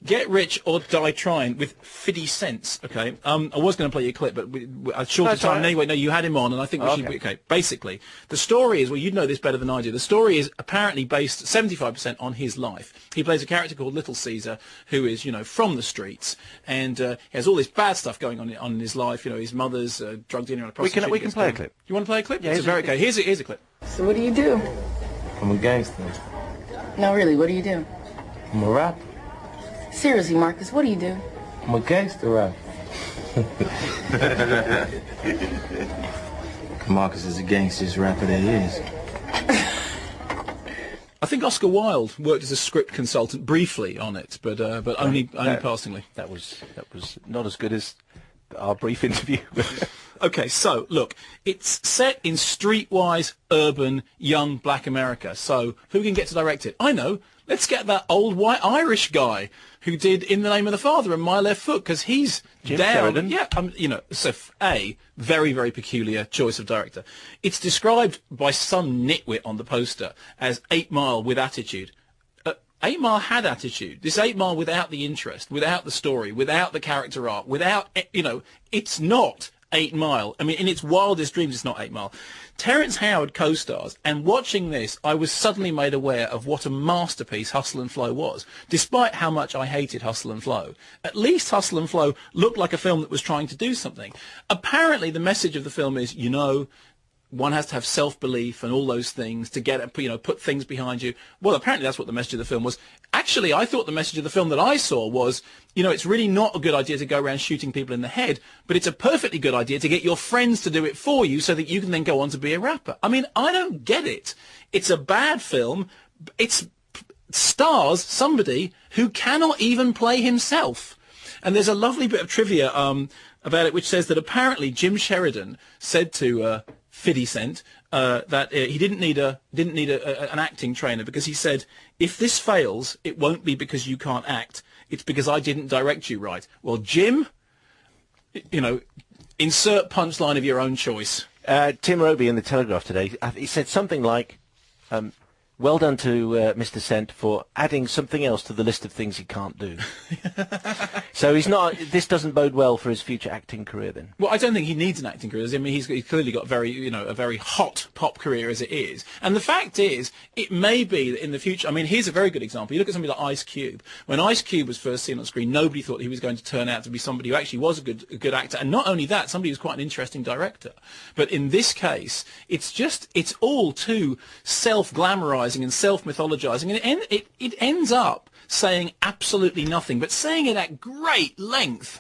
Get Rich or Die Tryin with 50 cents. Okay. I was going to play you a clip, but a shorter time. Right. Anyway, no, you had him on, and I think we should. Okay. Basically, the story is, well, you'd know this better than I do. The story is apparently based 75% on his life. He plays a character called Little Caesar, who is, from the streets, and he has all this bad stuff going on in his life. His mother's drug dealer and a prostitute. We can play a clip. You want to play a clip? Yeah. Okay. Here's a clip. So what do you do? I'm a gangster. No, really, what do you do? I'm a rapper. Seriously, Marcus, what do you do? I'm a gangster rapper. Marcus is the gangsterest rapper there is. I think Oscar Wilde worked as a script consultant briefly on it, but only passingly. That was not as good as our brief interview. Okay, so look, it's set in streetwise, urban, young black America. So who can get to direct it? I know. Let's get that old white Irish guy who did In the Name of the Father and My Left Foot, because he's Jim down. Sheridan. Yeah, so very, very peculiar choice of director. It's described by some nitwit on the poster as 8 Mile with attitude. 8 Mile had attitude. This 8 Mile without the interest, without the story, without the character arc, without, it's not 8 Mile. I mean, in its wildest dreams, it's not 8 Mile. Terrence Howard co-stars, and watching this, I was suddenly made aware of what a masterpiece Hustle and Flow was, despite how much I hated Hustle and Flow. At least Hustle and Flow looked like a film that was trying to do something. Apparently, the message of the film is, one has to have self-belief and all those things to get, put things behind you. Well, apparently that's what the message of the film was. Actually, I thought the message of the film that I saw was, it's really not a good idea to go around shooting people in the head, but it's a perfectly good idea to get your friends to do it for you so that you can then go on to be a rapper. I mean, I don't get it. It's a bad film. It stars somebody who cannot even play himself. And there's a lovely bit of trivia about it, which says that apparently Jim Sheridan said to 50 Cent that he didn't need an acting trainer, because he said, if this fails, it won't be because you can't act. It's because I didn't direct you right. Well, Jim, insert punchline of your own choice. Tim Roby in the Telegraph today, he said something like, well done to Mr. Cent for adding something else to the list of things he can't do. So this doesn't bode well for his future acting career then. Well, I don't think he needs an acting career. I mean, he's clearly got a very hot pop career as it is. And the fact is, it may be that in the future, I mean, here's a very good example. You look at somebody like Ice Cube. When Ice Cube was first seen on screen, nobody thought he was going to turn out to be somebody who actually was a good actor. And not only that, somebody who's quite an interesting director. But in this case, it's all too self-glamorizing and self-mythologizing, and it ends up saying absolutely nothing, but saying it at great length.